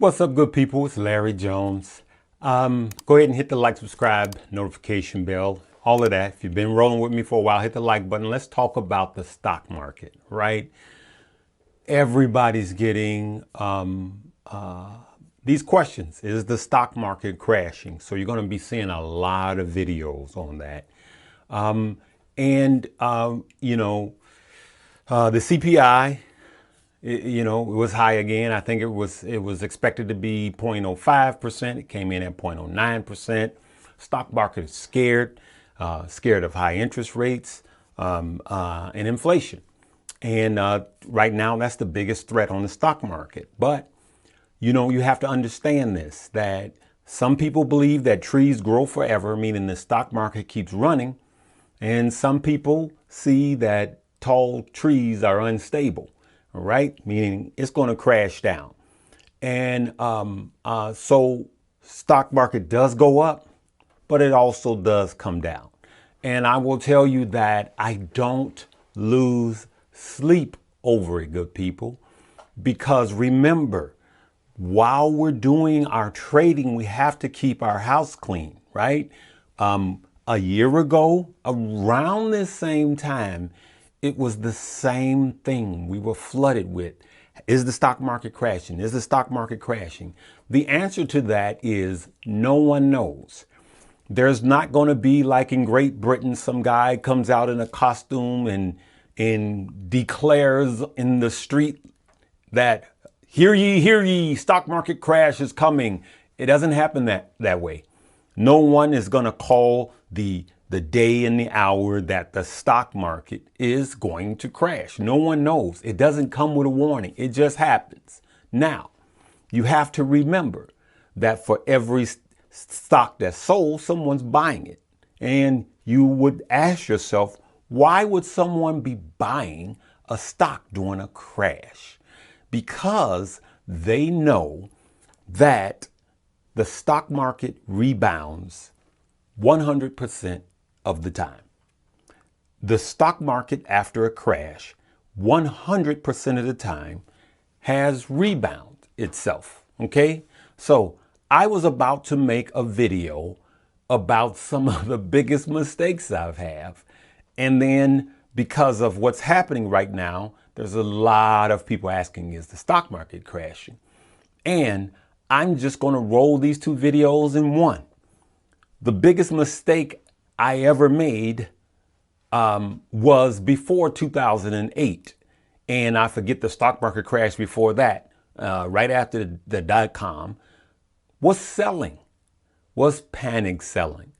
What's up, good people? It's Larry Jones. Go ahead and hit the like, subscribe, notification bell, all of that. If you've been rolling with me for a while, hit the like button. Let's talk about the stock market, right? Everybody's getting these questions. Is the stock market crashing? So you're going to be seeing a lot of videos on that. The CPI, it was high again. I think it was expected to be 0.05%. It came in at 0.09%. Stock market is scared of high interest rates and inflation. And right now, that's the biggest threat on the stock market. But you have to understand this, that some people believe that trees grow forever, meaning the stock market keeps running. And some people see that tall trees are unstable, all right? Meaning it's going to crash down. And so stock market does go up, but it also does come down. And I will tell you that I don't lose sleep over it, good people, because remember, while we're doing our trading, we have to keep our house clean, right? A year ago, around this same time, it was the same thing we were flooded with. Is the stock market crashing? Is the stock market crashing? The answer to that is no one knows. There's not going to be like in Great Britain, some guy comes out in a costume and declares in the street that hear ye, stock market crash is coming. It doesn't happen that way. No one is going to call the day and the hour that the stock market is going to crash. No one knows. It doesn't come with a warning. It just happens. Now, you have to remember that for every stock that's sold, someone's buying it. And you would ask yourself, why would someone be buying a stock during a crash? Because they know that the stock market rebounds 100% of the time. The stock market after a crash, 100% of the time, has rebound itself. Okay? So I was about to make a video about some of the biggest mistakes I've had. And then because of what's happening right now, there's a lot of people asking, is the stock market crashing? And I'm just going to roll these two videos in one. The biggest mistake I ever made was before 2008. And I forget the stock market crash before that, right after the dot-com, was selling, was panic selling.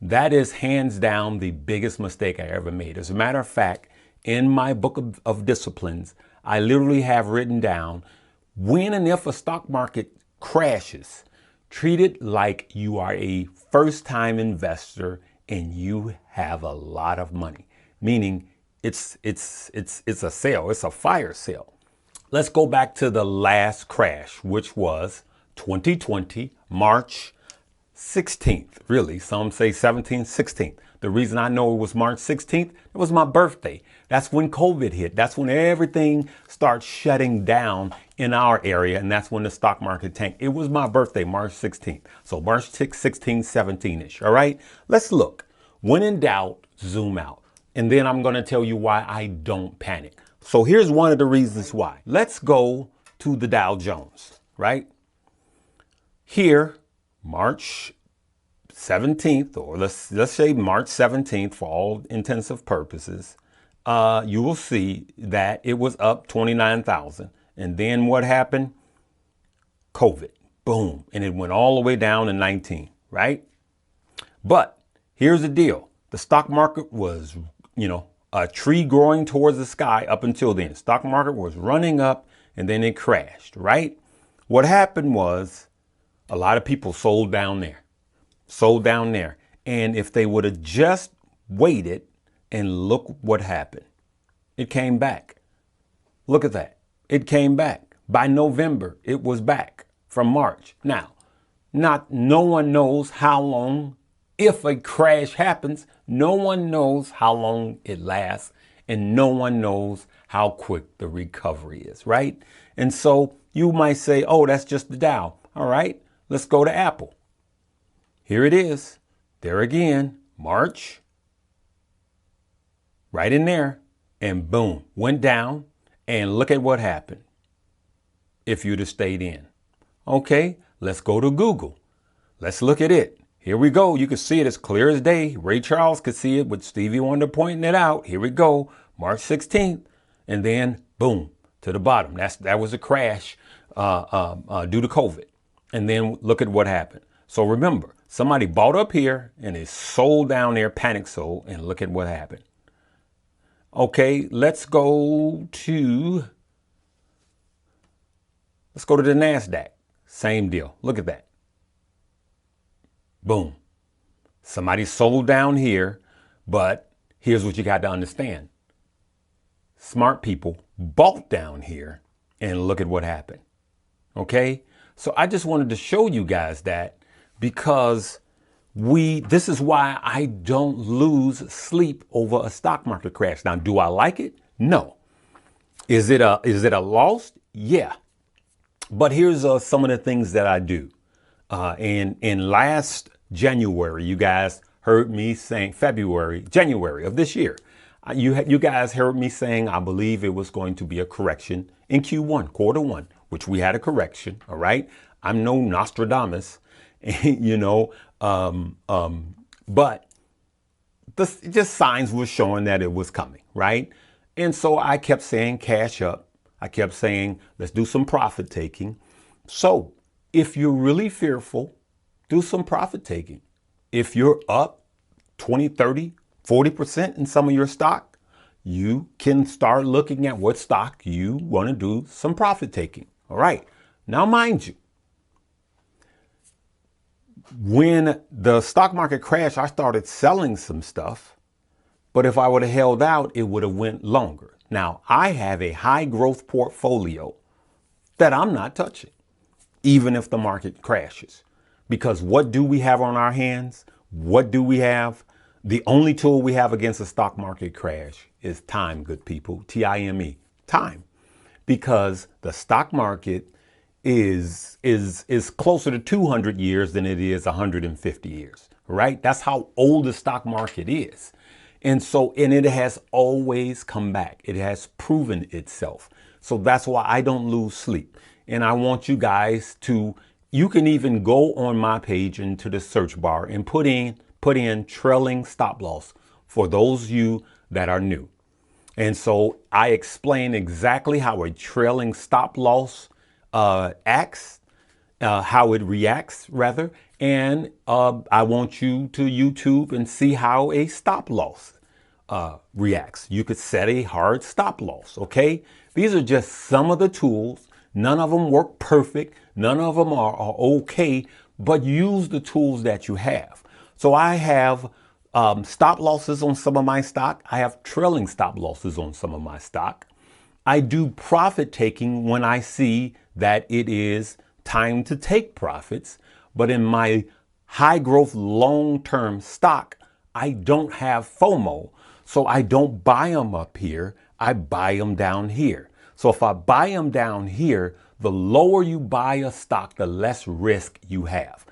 That is hands down the biggest mistake I ever made. As a matter of fact, in my book of disciplines, I literally have written down when and if a stock market crashes, treat it like you are a first-time investor and you have a lot of money. Meaning it's a sale, it's a fire sale. Let's go back to the last crash, which was 2020, March 16th, really. Some say 17th, 16th. The reason I know it was March 16th, it was my birthday. That's when COVID hit. That's when everything starts shutting down in our area. And that's when the stock market tanked. It was my birthday, March 16th. So March 16th, 17-ish. All right. Let's look. When in doubt, zoom out. And then I'm going to tell you why I don't panic. So here's one of the reasons why. Let's go to the Dow Jones, right? Here, March 17th, or let's say March 17th for all intensive purposes, you will see that it was up 29,000. And then what happened? COVID. Boom. And it went all the way down to 19, right? But here's the deal. The stock market was, a tree growing towards the sky up until then. Stock market was running up and then it crashed, right? What happened was a lot of people sold down there. And if they would have just waited and look what happened, it came back. Look at that. It came back. By November, it was back from March. Now, no one knows how long, if a crash happens, no one knows how long it lasts, and no one knows how quick the recovery is, right? And so You might say, oh, that's just the Dow. All right, let's go to Apple. Here it is. There again, March. Right in there. And boom, went down. And look at what happened if you'd have stayed in. Okay, let's go to Google. Let's look at it. Here we go. You can see it as clear as day. Ray Charles could see it with Stevie Wonder pointing it out. Here we go. March 16th. And then boom, to the bottom. That was a crash due to COVID. And then look at what happened. So remember, somebody bought up here and is sold down there, panic sold, and look at what happened. Okay, let's go to the NASDAQ. Same deal. Look at that. Boom. Somebody sold down here, but here's what you got to understand. Smart people bought down here, and look at what happened. Okay? So I just wanted to show you guys that, because this is why I don't lose sleep over a stock market crash. Now, do I like it? No. Is it a loss? Yeah. But here's some of the things that I do. In last January, you guys heard me saying January of this year, you guys heard me saying I believe it was going to be a correction in Q1, quarter one, which we had a correction. All right. I'm no Nostradamus, but just signs were showing that it was coming. Right. And so I kept saying cash up. I kept saying, let's do some profit taking. So if you're really fearful, do some profit taking. If you're up 20, 30, 40% in some of your stock, you can start looking at what stock you want to do some profit taking. All right. Now, mind you, when the stock market crashed, I started selling some stuff. But if I would have held out, it would have went longer. Now, I have a high growth portfolio that I'm not touching, even if the market crashes. Because what do we have on our hands? What do we have? The only tool we have against a stock market crash is time, good people. Time, time. Because the stock market is closer to 200 years than it is 150 years, right? That's how old the stock market is. And it has always come back. It has proven itself. So that's why I don't lose sleep. And I want you guys you can even go on my page into the search bar and put in trailing stop loss for those of you that are new. And so I explain exactly how a trailing stop loss acts, how it reacts rather. And I want you to YouTube and see how a stop loss reacts. You could set a hard stop loss. Okay. These are just some of the tools. None of them work perfect. None of them are okay, but use the tools that you have. So I have stop losses on some of my stock. I have trailing stop losses on some of my stock. I do profit taking when I see that it is time to take profits. But in my high growth long-term stock, I don't have FOMO. So I don't buy them up here. I buy them down here. So if I buy them down here, the lower you buy a stock, the less risk you have.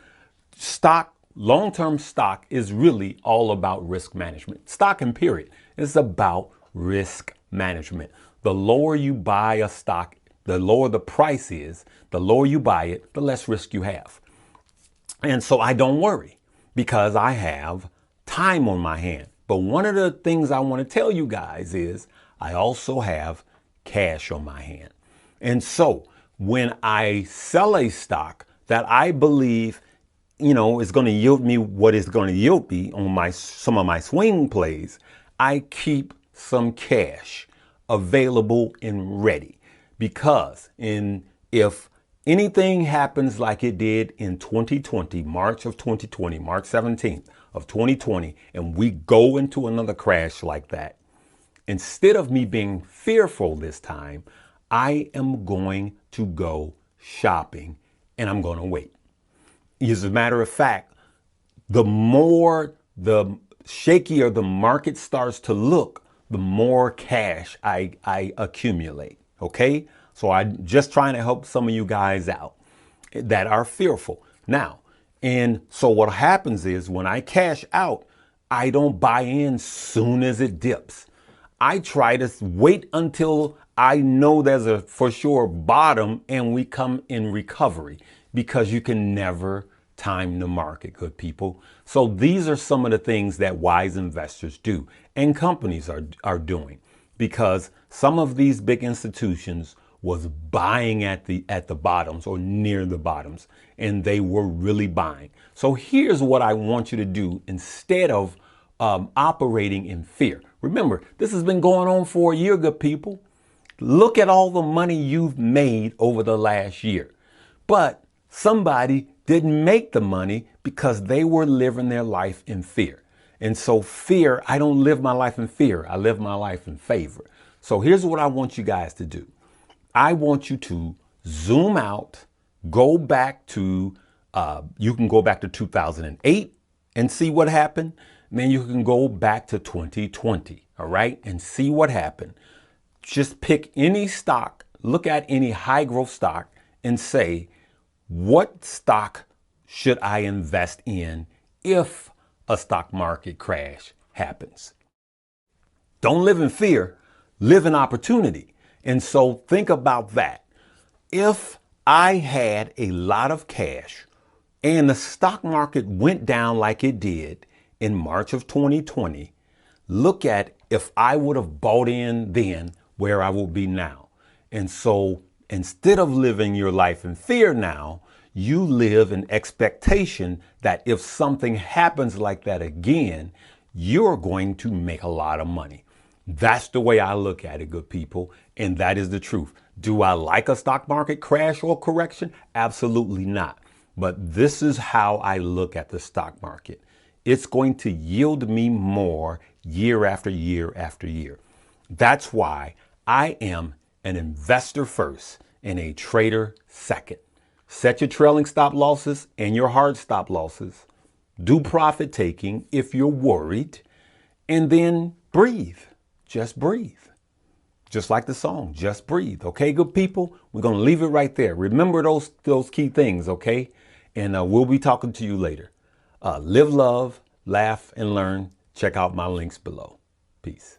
Long-term stock is really all about risk management. Stock and period is about risk management. The lower you buy a stock, the lower the price is, the lower you buy it, the less risk you have. And so I don't worry because I have time on my hand. But one of the things I want to tell you guys is I also have cash on my hand. And so when I sell a stock that I believe, is going to yield me what it's going to yield me on some of my swing plays, I keep some cash available and ready. Because if anything happens like it did in 2020, March 17th of 2020, and we go into another crash like that, instead of me being fearful this time, I am going to go shopping and I'm going to wait. As a matter of fact, the shakier the market starts to look, the more cash I accumulate. Okay. So I'm just trying to help some of you guys out that are fearful. Now, and so what happens is when I cash out, I don't buy in soon as it dips. I try to wait until I know there's a for sure bottom and we come in recovery, because you can never time the market, good people. So these are some of the things that wise investors do and companies are doing, because some of these big institutions was buying at the bottoms or near the bottoms, and they were really buying. So here's what I want you to do instead of operating in fear. Remember, this has been going on for a year, good people. Look at all the money you've made over the last year. But somebody didn't make the money because they were living their life in fear. And so fear, I don't live my life in fear. I live my life in favor. So here's what I want you guys to do. I want you to zoom out, go back to, you can go back to 2008 and see what happened. Then you can go back to 2020, all right, and see what happened. Just pick any stock, look at any high growth stock and say, what stock should I invest in if a stock market crash happens? Don't live in fear, live in opportunity. And so think about that. If I had a lot of cash and the stock market went down like it did in March of 2020, look at if I would have bought in then, where I will be now. And so instead of living your life in fear now, you live in expectation that if something happens like that again, you're going to make a lot of money. That's the way I look at it, good people. And that is the truth. Do I like a stock market crash or correction? Absolutely not. But this is how I look at the stock market. It's going to yield me more year after year after year. That's why I am an investor first and a trader second. Set your trailing stop losses and your hard stop losses. Do profit taking if you're worried, and then breathe. Just breathe. Just like the song, just breathe. Okay, good people? We're going to leave it right there. Remember those key things, okay? And we'll be talking to you later. Live, love, laugh, and learn. Check out my links below. Peace.